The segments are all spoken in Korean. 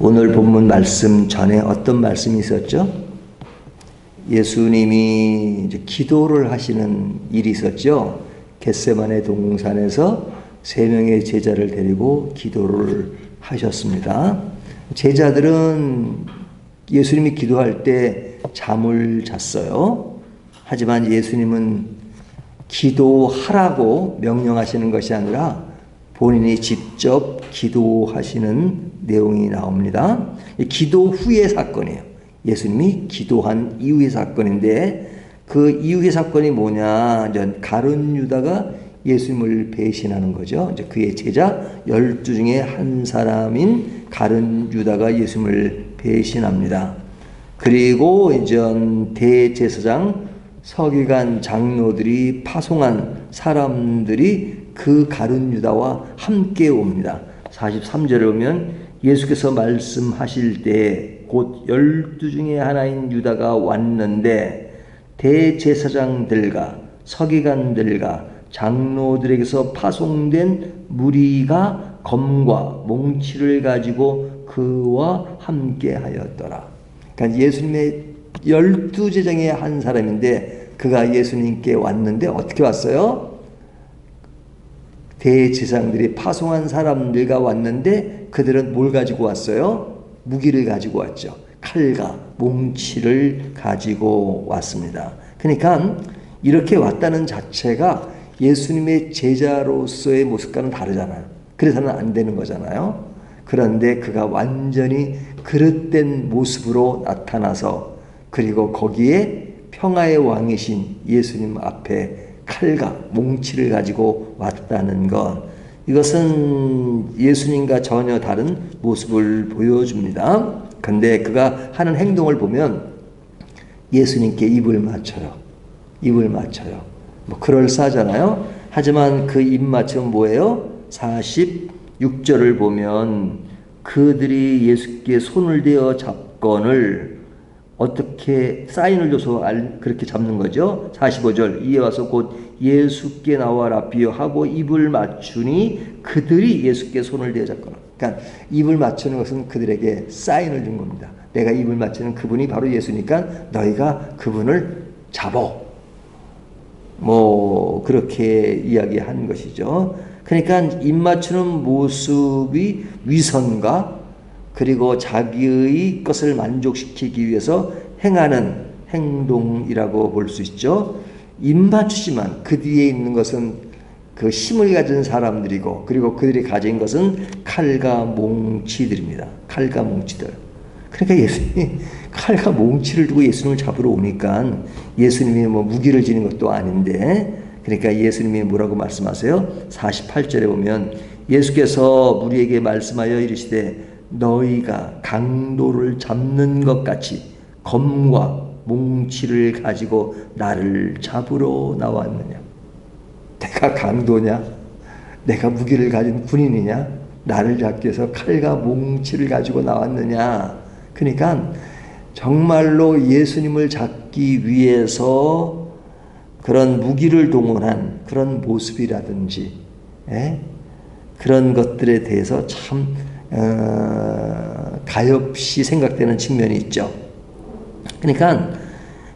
오늘 본문 말씀 전에 어떤 말씀이 있었죠? 예수님이 이제 기도를 하시는 일이 있었죠. 겟세마네 동산에서 3명의 제자를 데리고 기도를 하셨습니다. 제자들은 예수님이 기도할 때 잠을 잤어요. 하지만 예수님은 기도하라고 명령하시는 것이 아니라 본인이 직접 기도하시는 내용이 나옵니다. 기도 후의 사건이에요. 예수님이 기도한 이후의 사건인데 그 이후의 사건이 뭐냐? 가룟 유다가 예수님을 배신하는 거죠. 이제 그의 제자 12 중에 한 사람인 가룟 유다가 예수님을 배신합니다. 그리고 이제 대제사장, 서기관, 장로들이 파송한 사람들이 그 가룟 유다와 함께 옵니다. 43절에 보면 예수께서 말씀하실 때 곧 12 중에 하나인 유다가 왔는데 대제사장들과 서기관들과 장로들에게서 파송된 무리가 검과 몽치를 가지고 그와 함께 하였더라. 그러니까 예수님의 12 제자의 한 사람인데 그가 예수님께 왔는데 어떻게 왔어요? 대제사장들이 파송한 사람들과 왔는데 그들은 뭘 가지고 왔어요? 무기를 가지고 왔죠. 칼과 몽치를 가지고 왔습니다. 그러니까 이렇게 왔다는 자체가 예수님의 제자로서의 모습과는 다르잖아요. 그래서는 안 되는 거잖아요. 그런데 그가 완전히 그릇된 모습으로 나타나서 그리고 거기에 평화의 왕이신 예수님 앞에 칼과 몽치를 가지고 왔다는 것, 이것은 예수님과 전혀 다른 모습을 보여줍니다. 그런데 그가 하는 행동을 보면 예수님께 입을 맞춰요. 입을 맞춰요. 뭐 그럴싸하잖아요. 하지만 그 입 맞춤은 뭐예요? 46절을 보면 그들이 예수께 손을 대어 잡건을 어떻게 사인을 줘서 그렇게 잡는 거죠. 45절 이에 와서 곧 예수께 나와 라비어 하고 입을 맞추니 그들이 예수께 손을 대어 잡거나. 그러니까 입을 맞추는 것은 그들에게 사인을 준 겁니다. 내가 입을 맞추는 그분이 바로 예수니까 너희가 그분을 잡어. 뭐 그렇게 이야기한 것이죠. 그러니까 입 맞추는 모습이 위선과 그리고 자기의 것을 만족시키기 위해서 행하는 행동이라고 볼 수 있죠. 입 맞추지만 그 뒤에 있는 것은 그 힘을 가진 사람들이고 그리고 그들이 가진 것은 칼과 몽치들입니다. 칼과 몽치들. 그러니까 예수님이 칼과 몽치를 두고 예수님을 잡으러 오니까 예수님이 뭐 무기를 지닌 것도 아닌데, 그러니까 예수님이 뭐라고 말씀하세요? 48절에 보면 예수께서 우리에게 말씀하여 이르시되 너희가 강도를 잡는 것 같이 검과 몽치를 가지고 나를 잡으러 나왔느냐? 내가 강도냐? 내가 무기를 가진 군인이냐? 나를 잡기 위해서 칼과 몽치를 가지고 나왔느냐? 그러니까 정말로 예수님을 잡기 위해서 그런 무기를 동원한 그런 모습이라든지 그런 것들에 대해서 참 가엾이 생각되는 측면이 있죠. 그러니까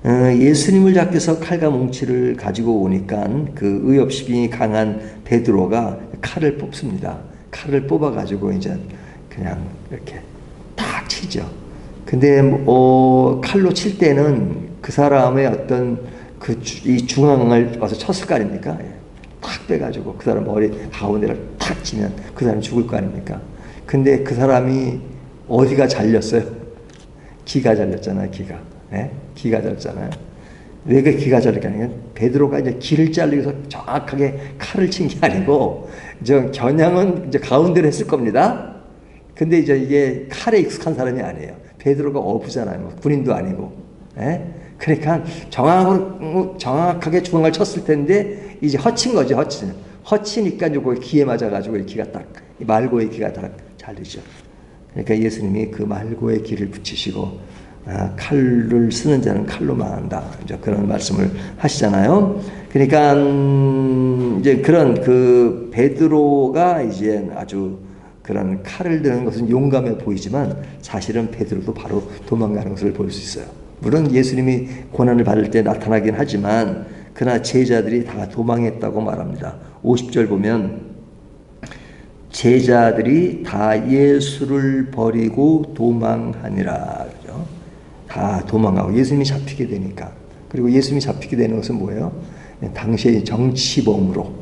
예수님을 잡기 위해서 칼과 몽치를 가지고 오니까 그 의협심이 강한 베드로가 칼을 뽑습니다. 칼을 뽑아가지고 이제 그냥 이렇게 탁 치죠. 근데 칼로 칠 때는 그 사람의 어떤 이 중앙을 와서 쳤을 거 아닙니까? 탁 빼가지고 그 사람 머리 가운데를 탁 치면 그 사람이 죽을 거 아닙니까? 근데 그 사람이 어디가 잘렸어요? 기가 잘렸잖아요, 기가. 기가 잘렸잖아요. 왜 그 기가 잘렸냐면 베드로가 이제 기를 자르기 위해서 정확하게 칼을 친 게 아니고 겨냥은 이제 가운데로 했을 겁니다. 근데 이제 이게 칼에 익숙한 사람이 아니에요. 베드로가 어부잖아요. 뭐 군인도 아니고. 그러니까 정확하게 중앙을 쳤을 텐데 이제 허친 거죠, 허치니까 이제 기에 맞아가지고 이 기가 딱, 말고의 기가 딱 잘리죠. 그러니까 예수님이 그 말고의 기를 붙이시고 칼을 쓰는 자는 칼로 망한다. 이제 그런 말씀을 하시잖아요. 그러니까 이제 그런 그 베드로가 이제 아주 그런 칼을 드는 것은 용감해 보이지만 사실은 베드로도 바로 도망가는 것을 볼 수 있어요. 물론 예수님이 고난을 받을 때 나타나긴 하지만 그러나 제자들이 다 도망했다고 말합니다. 50절 보면 제자들이 다 예수를 버리고 도망하니라. 그죠? 다 도망가고 예수님이 잡히게 되니까. 그리고 예수님이 잡히게 되는 것은 뭐예요? 당시의 정치범으로.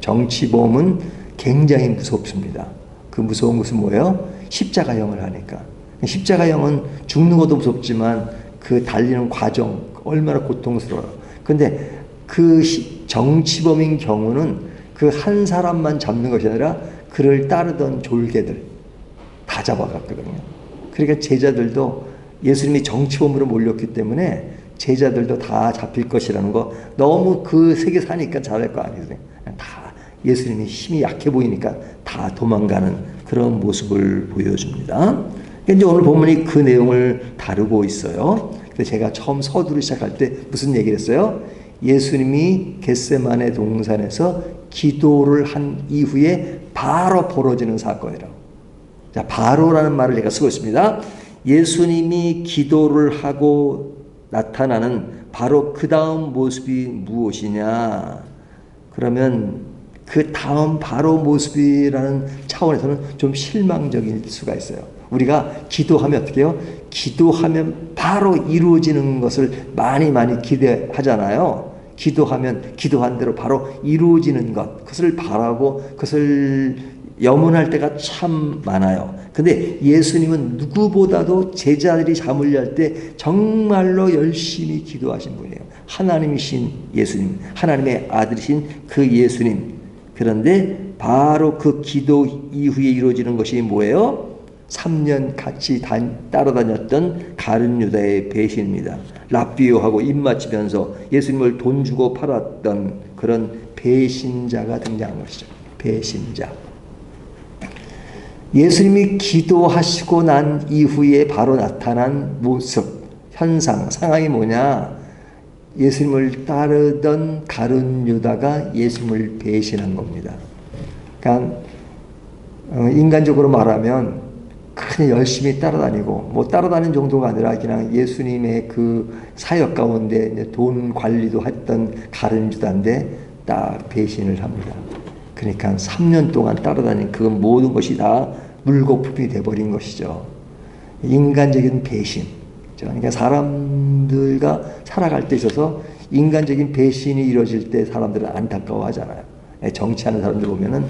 정치범은 굉장히 무섭습니다. 그 무서운 것은 뭐예요? 십자가형을 하니까. 십자가형은 죽는 것도 무섭지만 그 달리는 과정 얼마나 고통스러워요. 근데 그 정치범인 경우는 그 한 사람만 잡는 것이 아니라 그를 따르던 졸개들 다 잡아갔거든요. 그러니까 제자들도 예수님이 정치범으로 몰렸기 때문에 제자들도 다 잡힐 것이라는 거 너무 그 세계 사니까 잘할 거 아니거든요. 다 예수님이 힘이 약해 보이니까 다 도망가는 그런 모습을 보여줍니다. 이제 오늘 본문이 그 내용을 다루고 있어요. 근데 제가 처음 서두를 시작할 때 무슨 얘기를 했어요? 예수님이 겟세마네 동산에서 기도를 한 이후에 바로 벌어지는 사건이라고. 자, 바로라는 말을 제가 쓰고 있습니다. 예수님이 기도를 하고 나타나는 바로 그 다음 모습이 무엇이냐? 그러면 그 다음 바로 모습이라는 차원에서는 좀 실망적일 수가 있어요. 우리가 기도하면 어떻게 해요? 기도하면 바로 이루어지는 것을 많이 기대하잖아요. 기도하면 기도한 대로 바로 이루어지는 것, 그것을 바라고 그것을 염원할 때가 참 많아요. 근데 예수님은 누구보다도 제자들이 잠을 잘 때 정말로 열심히 기도하신 분이에요. 하나님이신 예수님, 하나님의 아들이신 그 예수님. 그런데 바로 그 기도 이후에 이루어지는 것이 뭐예요? 3년 같이 따라다녔던 가룟 유다의 배신입니다. 랍비오하고 입맞추면서 예수님을 돈 주고 팔았던 그런 배신자가 등장한 것이죠. 배신자. 예수님이 기도하시고 난 이후에 바로 나타난 모습, 현상, 상황이 뭐냐? 예수님을 따르던 가룟 유다가 예수님을 배신한 겁니다. 그러니까 인간적으로 말하면 그냥 열심히 따라다니고 뭐 따라다니는 정도가 아니라 그냥 예수님의 그 사역 가운데 돈 관리도 했던 가룟 유다인데 딱 배신을 합니다. 그러니까 3년 동안 따라다닌 그 모든 것이 다 물거품이 돼버린 것이죠. 인간적인 배신. 그러니까 사람들과 살아갈 때 있어서 인간적인 배신이 이루어질 때 사람들은 안타까워하잖아요. 정치하는 사람들 보면은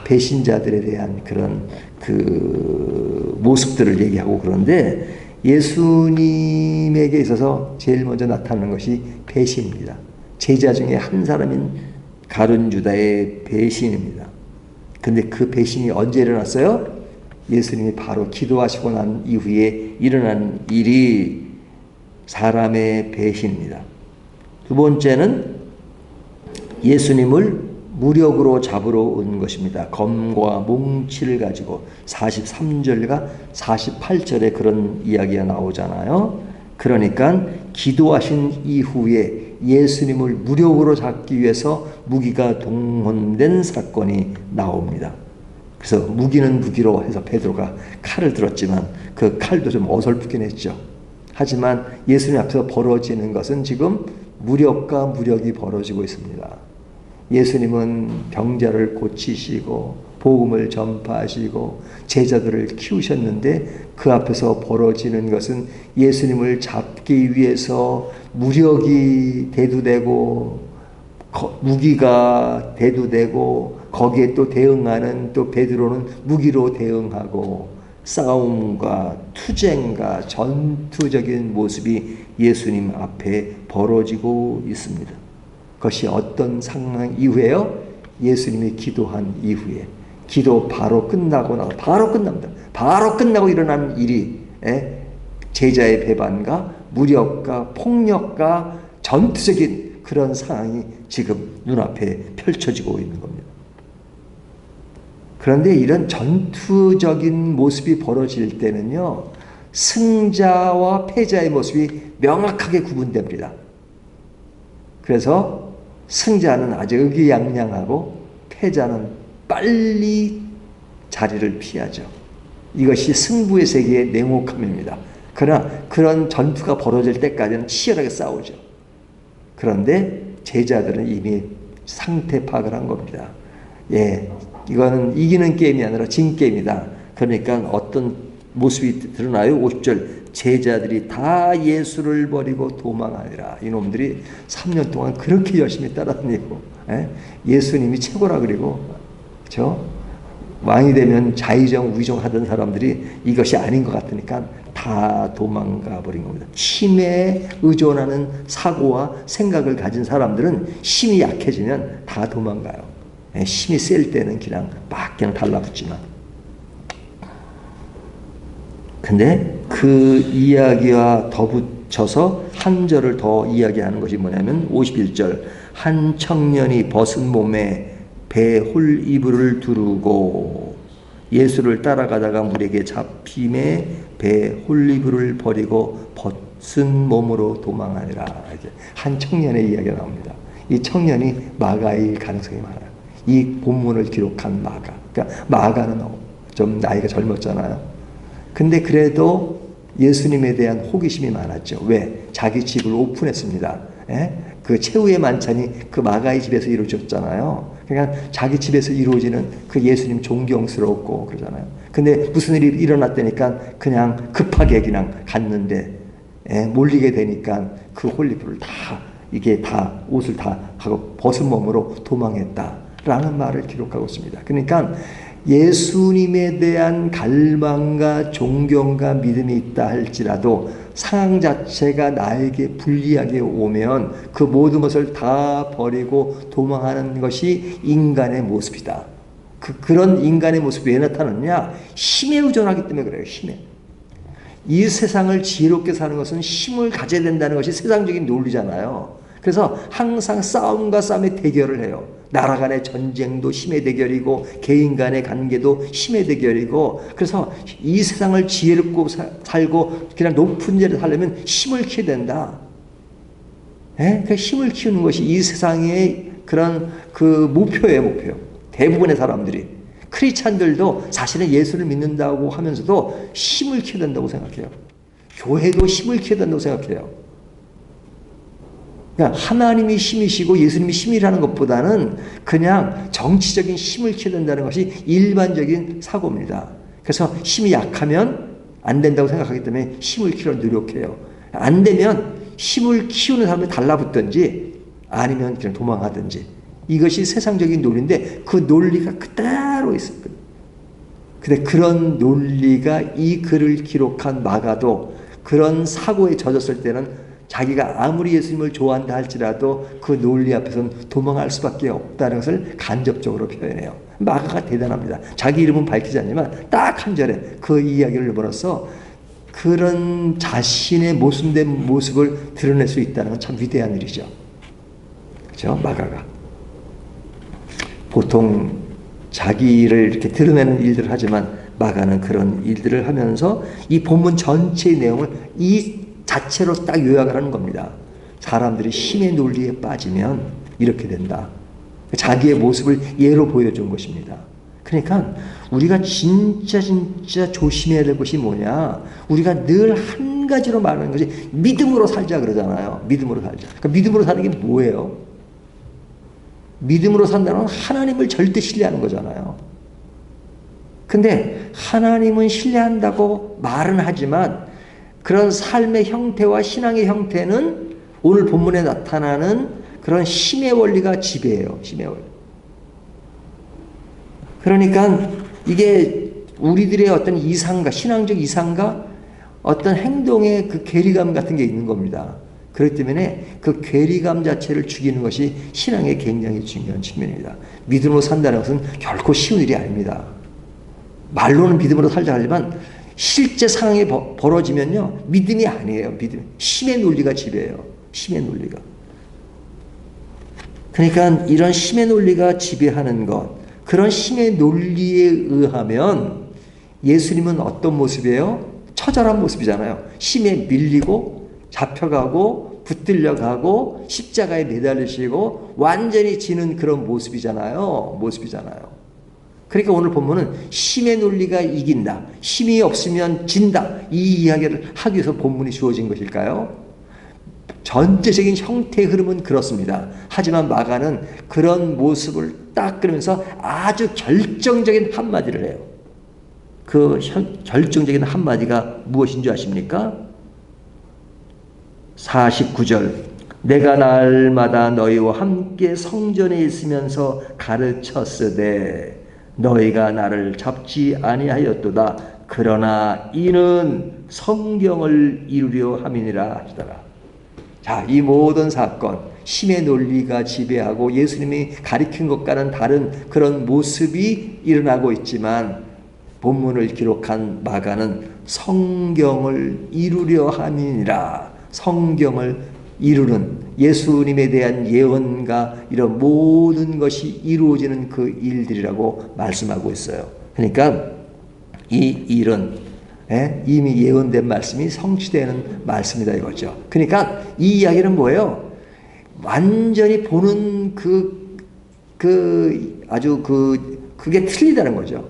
배신자들에 대한 그런 그 모습들을 얘기하고 그런데 예수님에게 있어서 제일 먼저 나타나는 것이 배신입니다. 제자 중에 한 사람인 가룟 유다의 배신입니다. 근데 그 배신이 언제 일어났어요? 예수님이 바로 기도하시고 난 이후에 일어난 일이 사람의 배신입니다. 두 번째는 예수님을 무력으로 잡으러 온 것입니다. 검과 몽치를 가지고 43절과 48절에 그런 이야기가 나오잖아요. 그러니까 기도하신 이후에 예수님을 무력으로 잡기 위해서 무기가 동원된 사건이 나옵니다. 그래서 무기는 무기로 해서 베드로가 칼을 들었지만 그 칼도 좀 어설프긴 했죠. 하지만 예수님 앞에서 벌어지는 것은 지금 무력과 무력이 벌어지고 있습니다. 예수님은 병자를 고치시고 복음을 전파하시고 제자들을 키우셨는데 그 앞에서 벌어지는 것은 예수님을 잡기 위해서 무력이 대두되고 무기가 대두되고 거기에 또 대응하는 또 베드로는 무기로 대응하고 싸움과 투쟁과 전투적인 모습이 예수님 앞에 벌어지고 있습니다. 그것이 어떤 상황 이후에요? 예수님이 기도한 이후에 기도 바로 끝나고 나서 바로 끝납니다. 바로 끝나고 일어난 일이 제자의 배반과 무력과 폭력과 전투적인 그런 상황이 지금 눈앞에 펼쳐지고 있는 겁니다. 그런데 이런 전투적인 모습이 벌어질 때는요, 승자와 패자의 모습이 명확하게 구분됩니다. 그래서 승자는 아주 의기양양하고 패자는 빨리 자리를 피하죠. 이것이 승부의 세계의 냉혹함입니다. 그러나 그런 전투가 벌어질 때까지는 치열하게 싸우죠. 그런데 제자들은 이미 상태 파악을 한 겁니다. 예, 이거는 이기는 게임이 아니라 진 게임이다. 그러니까 어떤 모습이 드러나요? 50절 제자들이 다 예수를 버리고 도망하니라. 이놈들이 3년 동안 그렇게 열심히 따라다니고 예수님이 최고라 그리고 왕이 되면 자의정 우의정 사람들이 이것이 아닌 것 같으니까 다 도망가 버린 겁니다. 힘에 의존하는 사고와 생각을 가진 사람들은 힘이 약해지면 다 도망가요. 힘이 셀 때는 그냥 달라붙지만. 근데 그 이야기와 덧붙여서 한 절을 더 이야기하는 것이 뭐냐면 51절 한 청년이 벗은 몸에 배홀 이불을 두르고 예수를 따라가다가 물에게 잡힘에 배홀 이불을 버리고 벗은 몸으로 도망하니라. 한 청년의 이야기가 나옵니다. 이 청년이 마가일 가능성이 많아요. 이 본문을 기록한 마가. 그러니까 마가는 좀 나이가 젊었잖아요. 근데 그래도 예수님에 대한 호기심이 많았죠. 왜? 자기 집을 오픈했습니다. 그 최후의 만찬이 그 마가의 집에서 이루어졌잖아요. 그러니까 자기 집에서 이루어지는 그 예수님 존경스럽고 그러잖아요. 근데 무슨 일이 일어났다니까 그냥 급하게 그냥 갔는데 몰리게 되니까 그 홀리불을 다 옷을 다 하고 벗은 몸으로 도망했다라는 말을 기록하고 있습니다. 그러니까 예수님에 대한 갈망과 존경과 믿음이 있다 할지라도 상황 자체가 나에게 불리하게 오면 그 모든 것을 다 버리고 도망하는 것이 인간의 모습이다. 그런 인간의 모습이 왜 나타나느냐? 힘에 의존하기 때문에 그래요. 힘에. 이 세상을 지혜롭게 사는 것은 힘을 가져야 된다는 것이 세상적인 논리잖아요. 그래서 항상 싸움과 싸움의 대결을 해요. 나라 간의 전쟁도 힘의 대결이고 개인 간의 관계도 힘의 대결이고 그래서 이 세상을 지혜롭고 살고 그냥 높은 자리에 살려면 힘을 키워야 된다. 그 힘을 키우는 것이 이 세상의 그런 그 목표예요. 목표. 대부분의 사람들이. 크리스찬들도 사실은 예수를 믿는다고 하면서도 힘을 키워야 된다고 생각해요. 교회도 힘을 키워야 된다고 생각해요. 그러니까 하나님이 힘이시고 예수님이 힘이라는 것보다는 그냥 정치적인 힘을 키워야 된다는 것이 일반적인 사고입니다. 그래서 힘이 약하면 안 된다고 생각하기 때문에 힘을 키우려고 노력해요. 안 되면 힘을 키우는 사람이 달라붙든지 아니면 그냥 도망하든지 이것이 세상적인 논리인데 그 논리가 그대로 있었거든요. 근데 그런 논리가 이 글을 기록한 마가도 그런 사고에 젖었을 때는 자기가 아무리 예수님을 좋아한다 할지라도 그 논리 앞에서는 도망할 수밖에 없다는 것을 간접적으로 표현해요. 마가가 대단합니다. 자기 이름은 밝히지 않지만 딱 한 절에 그 이야기를 넘어서 그런 자신의 모순된 모습을 드러낼 수 있다는 건 참 위대한 일이죠. 그렇죠? 마가가. 보통 자기를 이렇게 드러내는 일들을 하지만 마가는 그런 일들을 하면서 이 본문 전체의 내용을 이 자체로 딱 요약을 하는 겁니다. 사람들이 힘의 논리에 빠지면 이렇게 된다. 자기의 모습을 예로 보여준 것입니다. 그러니까 우리가 진짜 조심해야 될 것이 뭐냐? 우리가 늘 한 가지로 말하는 것이 믿음으로 살자 그러잖아요. 믿음으로 살자. 그러니까 믿음으로 사는 게 뭐예요? 믿음으로 산다는 건 하나님을 절대 신뢰하는 거잖아요. 근데 하나님은 신뢰한다고 말은 하지만 그런 삶의 형태와 신앙의 형태는 오늘 본문에 나타나는 그런 힘의 원리가 지배해요. 힘의 원리. 그러니까 이게 우리들의 어떤 이상과 신앙적 이상과 어떤 행동의 그 괴리감 같은 게 있는 겁니다. 그렇기 때문에 그 괴리감 자체를 죽이는 것이 신앙의 굉장히 중요한 측면입니다. 믿음으로 산다는 것은 결코 쉬운 일이 아닙니다. 말로는 믿음으로 살자 하지만 실제 상황이 벌어지면요. 믿음이 아니에요. 믿음. 힘의 논리가 지배해요. 힘의 논리가. 그러니까 이런 힘의 논리가 지배하는 것, 그런 힘의 논리에 의하면 예수님은 어떤 모습이에요? 처절한 모습이잖아요. 힘에 밀리고 잡혀가고 붙들려가고 십자가에 매달리시고 완전히 지는 그런 모습이잖아요. 그러니까 오늘 본문은 힘의 논리가 이긴다, 힘이 없으면 진다, 이 이야기를 하기 위해서 본문이 주어진 것일까요? 전체적인 형태의 흐름은 그렇습니다. 하지만 마가는 그런 모습을 딱 그리면서 아주 결정적인 한마디를 해요. 그 결정적인 한마디가 무엇인 줄 아십니까? 49절, 내가 날마다 너희와 함께 성전에 있으면서 가르쳤으되 너희가 나를 잡지 아니하였도다. 그러나 이는 성경을 이루려 함이니라 하시더라. 자, 이 모든 사건, 힘의 논리가 지배하고 예수님이 가리킨 것과는 다른 그런 모습이 일어나고 있지만 본문을 기록한 마가는 성경을 이루려 함이니라. 성경을 이루는, 예수님에 대한 예언과 이런 모든 것이 이루어지는 그 일들이라고 말씀하고 있어요. 그러니까 이 일은 이미 예언된 말씀이 성취되는 말씀이다 이거죠. 그러니까 이 이야기는 뭐예요? 완전히 보는 그게 틀리다는 거죠.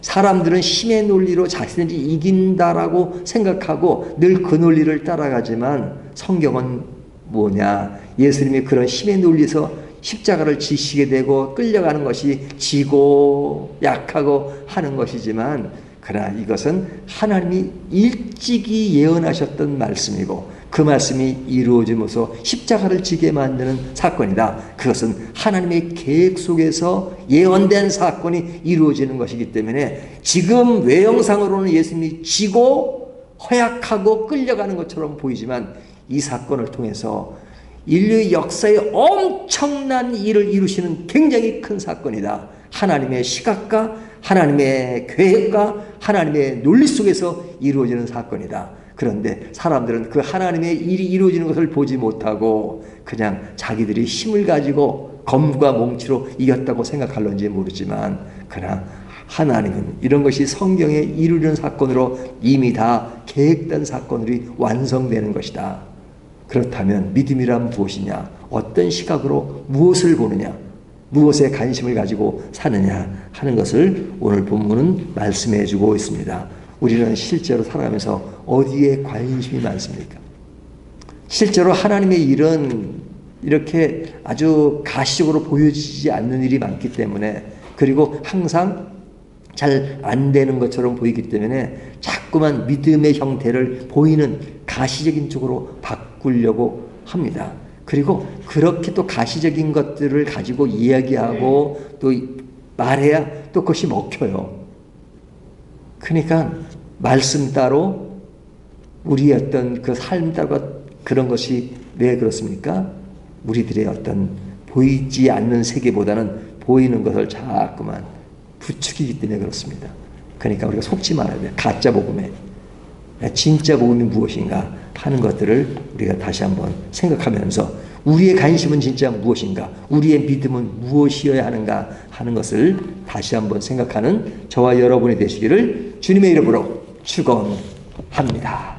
사람들은 힘의 논리로 자신들이 이긴다라고 생각하고 늘 그 논리를 따라가지만 성경은 뭐냐? 예수님이 그런 힘의 논리에서 십자가를 지시게 되고 끌려가는 것이 지고 약하고 하는 것이지만, 그러나 이것은 하나님이 일찍이 예언하셨던 말씀이고 그 말씀이 이루어지면서 십자가를 지게 만드는 사건이다. 그것은 하나님의 계획 속에서 예언된 사건이 이루어지는 것이기 때문에 지금 외형상으로는 예수님이 지고 허약하고 끌려가는 것처럼 보이지만 이 사건을 통해서 인류 역사에 엄청난 일을 이루시는 굉장히 큰 사건이다. 하나님의 시각과 하나님의 계획과 하나님의 논리 속에서 이루어지는 사건이다. 그런데 사람들은 그 하나님의 일이 이루어지는 것을 보지 못하고 그냥 자기들이 힘을 가지고 검과 몽치로 이겼다고 생각할런지 모르지만, 그러나 하나님은 이런 것이 성경에 이루는 사건으로 이미 다 계획된 사건으로 완성되는 것이다. 그렇다면 믿음이란 무엇이냐? 어떤 시각으로 무엇을 보느냐? 무엇에 관심을 가지고 사느냐 하는 것을 오늘 본문은 말씀해 주고 있습니다. 우리는 실제로 살아가면서 어디에 관심이 많습니까? 실제로 하나님의 일은 이렇게 아주 가시적으로 보여지지 않는 일이 많기 때문에, 그리고 항상 잘 안 되는 것처럼 보이기 때문에 자꾸만 믿음의 형태를 보이는 가시적인 쪽으로 바꾸려고 합니다. 그리고 그렇게 또 가시적인 것들을 가지고 이야기하고 또 말해야 또 그것이 먹혀요. 그러니까 말씀 따로 우리의 어떤 그 삶 따로 그런 것이 왜 그렇습니까? 우리들의 어떤 보이지 않는 세계보다는 보이는 것을 자꾸만 부추기기 때문에 그렇습니다. 그러니까 우리가 속지 말아야 돼요. 가짜 복음에 진짜 복음이 무엇인가 하는 것들을 우리가 다시 한번 생각하면서 우리의 관심은 진짜 무엇인가, 우리의 믿음은 무엇이어야 하는가 하는 것을 다시 한번 생각하는 저와 여러분이 되시기를 주님의 이름으로 축원합니다.